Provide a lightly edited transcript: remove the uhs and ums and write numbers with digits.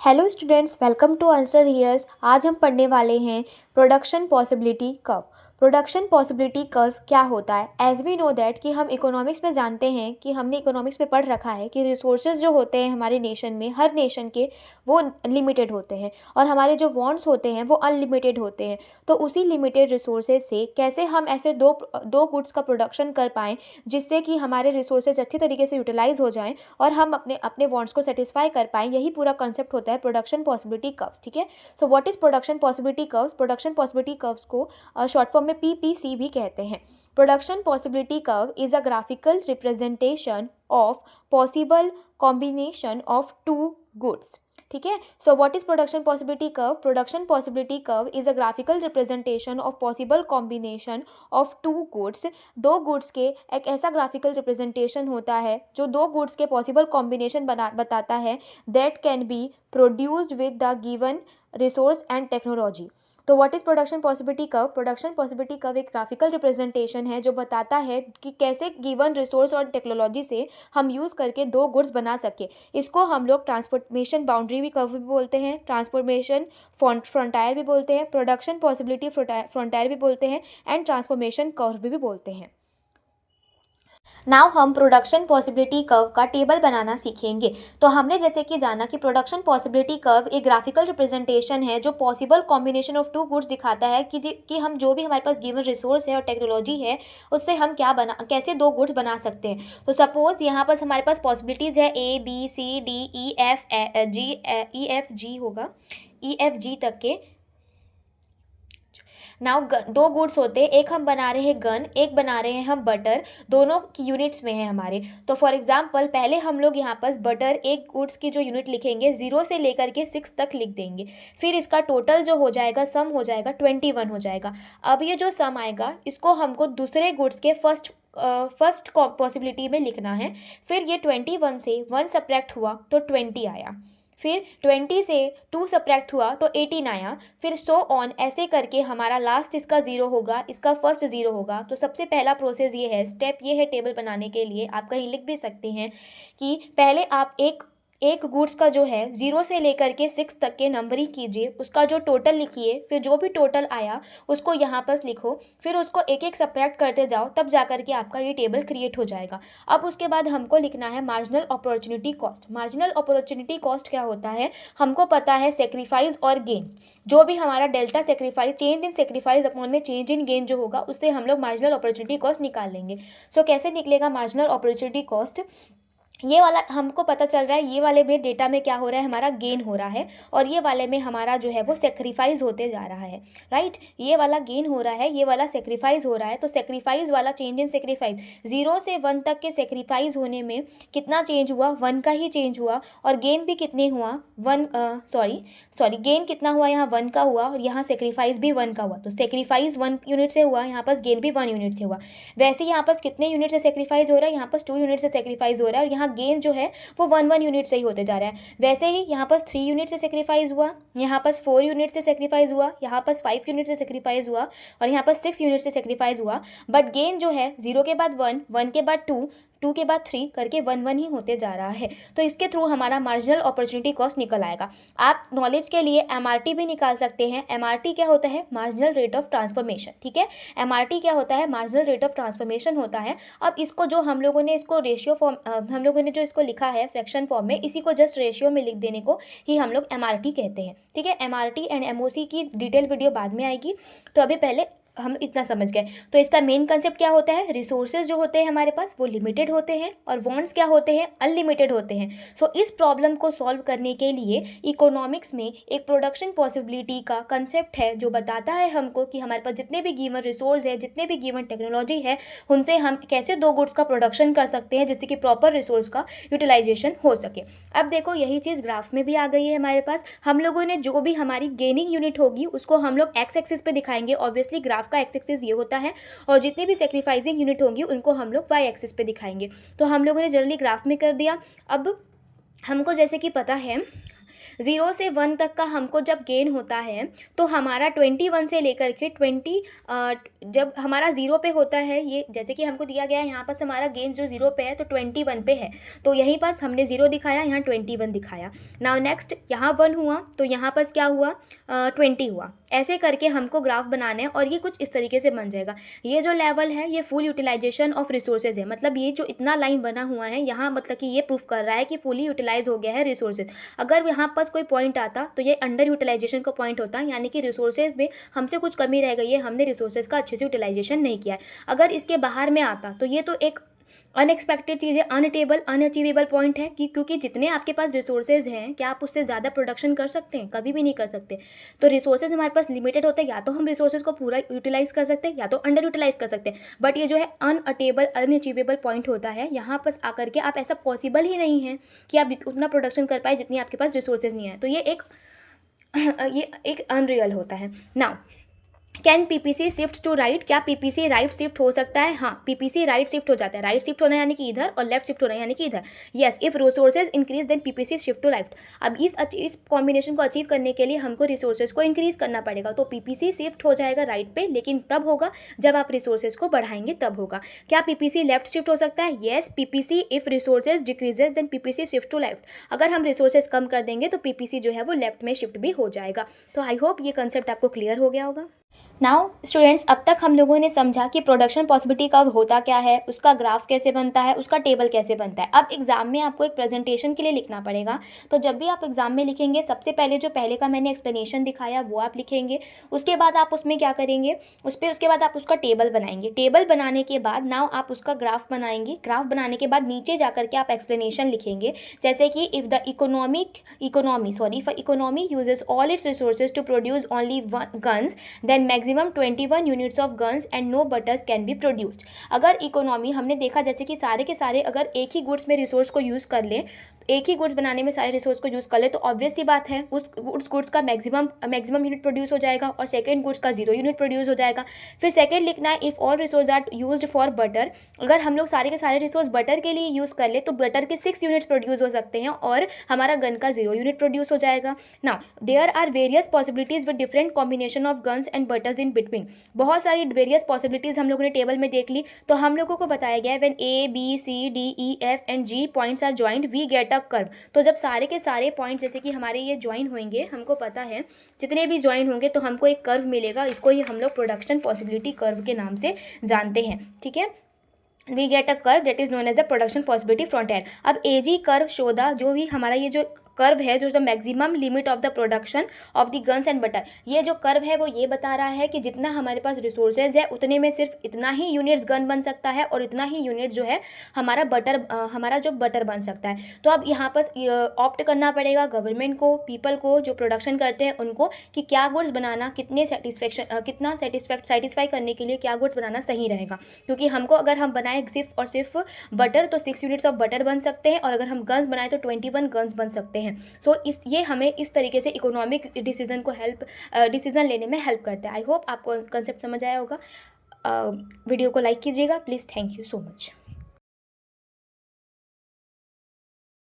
Hello students, welcome to answer here's. आज हम पढ़ने वाले हैं production possibility curve. Production possibility curve क्या होता है? एज वी नो दैट कि हम इकोनॉमिक्स में जानते हैं कि हमने इकोनॉमिक्स में पढ़ रखा है कि रिसोर्सेज जो होते हैं हमारे नेशन में, हर नेशन के, वो लिमिटेड होते हैं और हमारे जो वांट्स होते हैं वो अनलिमिटेड होते हैं। तो उसी लिमिटेड रिसोर्सेज से कैसे हम ऐसे दो दो गुड्स का प्रोडक्शन कर पाएँ जिससे कि हमारे रिसोर्सेज अच्छी तरीके से यूटिलाइज हो जाएँ और हम अपने अपने वांट्स को सेटिस्फाई कर पाएँ। यही पूरा कॉन्सेप्ट होता है प्रोडक्शन पॉसिबिलिटी कर्व्स। ठीक है, so what is production possibility curves? Production possibility curves को शॉर्ट फॉर्म में PPC भी कहते हैं। Production possibility curve is a graphical representation of possible combination of two goods. ठीक है, so what is production possibility curve? Production possibility curve is a graphical representation of possible combination of two goods. दो goods के एक ऐसा graphical representation होता है जो दो गुड्स के पॉसिबल कॉम्बिनेशन बताता है that can be produced with the given resource and technology. तो what is production possibility curve? Production possibility curve एक ग्राफिकल रिप्रेजेंटेशन है जो बताता है कि कैसे गिवन रिसोर्स और टेक्नोलॉजी से हम यूज़ करके दो गुड्स बना सके। इसको हम लोग ट्रांसफॉर्मेशन बाउंड्री भी कर्व भी बोलते हैं, ट्रांसफॉर्मेशन फ्रंटायर भी बोलते हैं, प्रोडक्शन पॉसिबिलिटी फ्रंटायर भी बोलते हैं एंड ट्रांसफॉर्मेशन कर्व भी बोलते हैं। नाउ हम प्रोडक्शन पॉसिबिलिटी कर्व का टेबल बनाना सीखेंगे। तो हमने जैसे कि जाना कि प्रोडक्शन पॉसिबिलिटी कर्व एक ग्राफिकल रिप्रेजेंटेशन है जो possible combination of two goods दिखाता है कि हम जो भी हमारे पास गिवन रिसोर्स है और टेक्नोलॉजी है उससे हम कैसे दो गुड्स बना सकते हैं। तो सपोज यहाँ पर हमारे पास पॉसिबिलिटीज़ है A B C D E F G होगा, EFG तक के। नाउ दो गुड्स होते हैं, एक हम बना रहे हैं गन, एक बना रहे हैं हम बटर, दोनों की यूनिट्स में है हमारे। तो फॉर एग्जांपल पहले हम लोग यहाँ पर बटर एक गुड्स की जो यूनिट लिखेंगे 0 से लेकर के 6 तक लिख देंगे। फिर इसका टोटल जो हो जाएगा, सम हो जाएगा 21 हो जाएगा। अब ये जो सम आएगा इसको हमको दूसरे गुड्स के फर्स्ट पॉसिबिलिटी में लिखना है। फिर ये 21 से 1 सब्ट्रैक्ट हुआ तो 20 आया, फिर 20 से 2 सब्ट्रैक्ट हुआ तो 18 आया, फिर सो ऑन ऐसे करके हमारा लास्ट इसका 0 होगा, इसका फर्स्ट 0 होगा। तो सबसे पहला प्रोसेस ये है, स्टेप ये है टेबल बनाने के लिए, आप कहीं लिख भी सकते हैं कि पहले आप एक गुड्स का जो है 0 से लेकर के 6 तक के नंबरिंग कीजिए, उसका जो टोटल लिखिए, फिर जो भी टोटल आया उसको यहाँ पर लिखो, फिर उसको एक एक सब्ट्रैक्ट करते जाओ, तब जा कर के आपका ये टेबल क्रिएट हो जाएगा। अब उसके बाद हमको लिखना है marginal opportunity cost. Marginal opportunity cost क्या होता है? हमको पता है सेक्रीफाइस और गेन, जो भी हमारा delta sacrifice, change in sacrifice upon में चेंज इन गेन जो होगा उससे हम लोग मार्जिनल अपॉर्चुनिटी कॉस्ट निकाल लेंगे। सो कैसे निकलेगा मार्जिनल अपॉर्चुनिटी कॉस्ट? ये वाला हमको पता चल रहा है, ये वाले में डेटा में क्या हो रहा है, हमारा गेन हो रहा है, और ये वाले में हमारा जो है वो सेक्रीफाइस होते जा रहा है। राइट, ये वाला गेन हो रहा है, ये वाला सेक्रीफाइस हो रहा है। तो सेक्रीफाइस वाला चेंज इन सेक्रीफाइस, 0 से 1 तक के सेक्रीफाइस होने में कितना चेंज हुआ? 1 का ही चेंज हुआ। और गेन भी कितने हुआ? गेन कितना हुआ? यहाँ 1 का हुआ और यहाँ सेक्रीफाइस भी 1 का हुआ। तो सेक्रीफाइस 1 यूनिट से हुआ, यहाँ पास गेन भी 1 यूनिट से हुआ। वैसे यहाँ पास कितने यूनिट से सेक्रीफाइस हो रहा है? यहाँ पास 2 यूनिट से सेक्रीफाइस हो रहा है और यहाँ गेन जो है वो 1 यूनिट से ही होते जा रहा है। वैसे ही यहाँ पास 3 यूनिट से सेक्रीफाइस हुआ, यहाँ पास 4 यूनिट से सेक्रीफाइस हुआ, यहाँ पास 5 यूनिट से सेक्रीफाइस हुआ और यहाँ पास 6 यूनिट से सेक्रीफाइस हुआ। बट गेन जो है 0 के बाद 1, 1 के बाद 2, 2 के बाद 3 करके 1 ही होते जा रहा है। तो इसके थ्रू हमारा मार्जिनल अपॉर्चुनिटी कॉस्ट निकल आएगा। आप नॉलेज के लिए MRT भी निकाल सकते हैं। MRT क्या होता है? Marginal rate of transformation. ठीक है, MRT क्या होता है? मार्जिनल रेट ऑफ ट्रांसफॉर्मेशन होता है। अब इसको जो हम लोगों ने इसको रेशियो फॉर्म, हम लोगों ने जो इसको लिखा है फ्रैक्शन फॉर्म में, इसी को जस्ट रेशियो में लिख देने को ही हम लोग MRT कहते हैं। ठीक है, MRT एंड MOC की डिटेल वीडियो बाद में आएगी, तो अभी पहले हम इतना समझ गए। तो इसका मेन कंसेप्ट क्या होता है? रिसोर्सेज जो होते हैं हमारे पास वो लिमिटेड होते हैं और वांट्स क्या होते हैं? अनलिमिटेड होते हैं। सो इस प्रॉब्लम को सॉल्व करने के लिए इकोनॉमिक्स में एक प्रोडक्शन पॉसिबिलिटी का कंसेप्ट है जो बताता है हमको कि हमारे पास जितने भी गिवन रिसोर्स है, जितने भी गिवन टेक्नोलॉजी है, उनसे हम कैसे दो गुड्स का प्रोडक्शन कर सकते हैं जिससे कि प्रॉपर रिसोर्स का यूटिलाइजेशन हो सके। अब देखो यही चीज़ ग्राफ में भी आ गई है हमारे पास। हम लोगों ने जो भी हमारी गेनिंग यूनिट होगी उसको हम लोग एक्स एक्सिस पे दिखाएंगे। ऑब्वियसली ग्राफ का एक्स एक्सिस ये होता है और जितनी भी सेक्रीफाइसिंग यूनिट होंगी उनको हम लोग वाई एक्सिस पे दिखाएंगे। तो हम लोगों ने जनरली ग्राफ में कर दिया। अब हमको जैसे कि पता है 0 से 1 तक का हमको जब गेन होता है तो हमारा 21 से लेकर के 20 जब हमारा 0 पे होता है, ये जैसे कि हमको दिया गया है यहाँ पास हमारा गेन जो 0 पे है तो 21 पे है, तो यहीं पास हमने 0 दिखाया, यहाँ 21 दिखाया। नाउ नेक्स्ट यहाँ 1 हुआ तो यहाँ पास क्या हुआ, 20 हुआ। ऐसे करके हमको ग्राफ बनाना है और ये कुछ इस तरीके से बन जाएगा। ये जो लेवल है ये फुल यूटिलाइजेशन ऑफ रिसोर्सेज है, मतलब ये जो इतना लाइन बना हुआ है यहाँ मतलब कि ये प्रूफ कर रहा है कि फुली यूटिलाइज हो गया है रिसोर्सेज। अगर यहाँ पास कोई पॉइंट आता तो ये अंडर यूटिलाइजेशन का पॉइंट होता, यानी कि रिसोर्सेज में हमसे कुछ कमी रह गई है, हमने रिसोर्सेज का अच्छे से यूटिलाइजेशन नहीं किया है। अगर इसके बाहर में आता तो ये तो एक अनएक्सपेक्टेड चीज़ है, अनअटेबल अनअचीवेबल पॉइंट है कि क्योंकि जितने आपके पास रिसोर्सेज हैं क्या आप उससे ज़्यादा प्रोडक्शन कर सकते हैं? कभी भी नहीं कर सकते। तो रिसोर्सेज हमारे पास लिमिटेड होते हैं, या तो हम रिसोर्सेज को पूरा यूटिलाइज कर सकते हैं या तो अंडर यूटिलाइज कर सकते हैं। बट ये जो है अनअटेबल अनअचीवेबल पॉइंट होता है, यहाँ पर आकर के आप ऐसा पॉसिबल ही नहीं है कि आप उतना प्रोडक्शन कर पाए जितनी आपके पास रिसोर्सेज नहीं है, तो ये एक अनरियल होता है। Now can PPC shift to right, क्या पीपीसी राइट शिफ्ट हो सकता है? हाँ, पीपीसी राइट शिफ्ट हो जाता है। राइट शिफ्ट होना यानी कि इधर, और लेफ्ट शिफ्ट होना यानी कि इधर। Yes, if resources increase then PPC shift to right. अब इस कॉम्बिनेशन को अचीव करने के लिए हमको रिसोर्सेज को इंक्रीज करना पड़ेगा, तो पीपीसी शिफ्ट हो जाएगा राइट पे, लेकिन तब होगा जब आप रिसोर्सेज को बढ़ाएंगे तब होगा। क्या पीपीसी लेफ्ट शिफ्ट हो सकता है? Yes, PPC if resources decreases then PPC shift to left. अगर हम रिसोर्सेज कम कर देंगे तो पीपीसी जो है वो लेफ्ट में शिफ्ट भी हो जाएगा। तो आई होप ये कंसेप्ट आपको क्लियर हो गया होगा। नाउ स्टूडेंट्स, अब तक हम लोगों ने समझा कि प्रोडक्शन पॉसिबिलिटी कर्व होता क्या है, उसका ग्राफ कैसे बनता है, उसका टेबल कैसे बनता है। अब एग्जाम में आपको एक प्रेजेंटेशन के लिए लिखना पड़ेगा, तो जब भी आप एग्जाम में लिखेंगे सबसे पहले जो पहले का मैंने एक्सप्लेनेशन दिखाया वो आप लिखेंगे। उसके बाद आप उसमें क्या करेंगे, उसके बाद आप उसका टेबल बनाएंगे। टेबल बनाने के बाद नाउ आप उसका ग्राफ बनाएंगे। ग्राफ बनाने के बाद नीचे जा करके आप एक्सप्लेनेशन लिखेंगे, जैसे कि if the economy uses all its resources to produce only guns then maximum 21 units of guns and no butters can be produced. अगर इकोनॉमी हमने देखा जैसे कि सारे के सारे अगर एक ही गुड्स में रिसोर्स को यूज़ कर लें, एक ही गुड्स बनाने में सारे रिसोर्स को यूज़ कर ले, तो ऑब्वियस सी बात है उस गुड्स का मैक्सिमम यूनिट प्रोड्यूस हो जाएगा और सेकंड गुड्स का 0 यूनिट प्रोड्यूस हो जाएगा। फिर सेकंड लिखना है if all resource are used for butter. अगर हम लोग सारे के सारे रिसोर्स बटर के लिए यूज़ कर ले तो बटर के 6 यूनिट्स प्रोड्यूस हो सकते हैं और हमारा गन का 0 यूनिट प्रोड्यूस हो जाएगा। Now there are various possibilities with different combination of guns and butters in between. बहुत सारी वेरियस पॉसिबिलिटीज़ हम लोगों ने टेबल में देख ली, तो हम लोगों को बताया गया है when A B C D E F and G points are joint we get a curve. तो जब सारे के सारे पॉइंट जैसे कि हमारे ये ज्वाइन होंगे, हमको पता है जितने भी ज्वाइन होंगे तो हमको एक कर्व मिलेगा। इसको ही हम लोग प्रोडक्शन पॉसिबिलिटी कर्व के नाम से जानते हैं। ठीक है, we get a curve that is known as the production possibility frontier. अब एजी कर्व शो द, जो भी हमारा ये जो कर्व है जो the maximum limit of the production of the guns and butter, ये जो कर्व है वो ये बता रहा है कि जितना हमारे पास रिसोर्सेज है उतने में सिर्फ इतना ही यूनिट्स गन बन सकता है और इतना ही यूनिट जो है हमारा जो बटर बन सकता है। तो अब यहाँ पर ऑप्ट करना पड़ेगा गवर्नमेंट को, पीपल को जो प्रोडक्शन करते हैं उनको, कि क्या गुड्स बनाना, कितना सेटिस्फाई करने के लिए क्या गुड्स बनाना सही रहेगा। क्योंकि हमको अगर हम बनाए सिर्फ और सिर्फ बटर तो 6 यूनिट्स ऑफ बटर बन सकते हैं, और अगर हम गन्स बनाए तो 21 गन्स बन सकते हैं। सो ये हमें इस तरीके से इकोनॉमिक डिसीजन लेने में हेल्प करता है। आई होप आपको कंसेप्ट समझ आया होगा। वीडियो को लाइक कीजिएगा please. Thank you so much.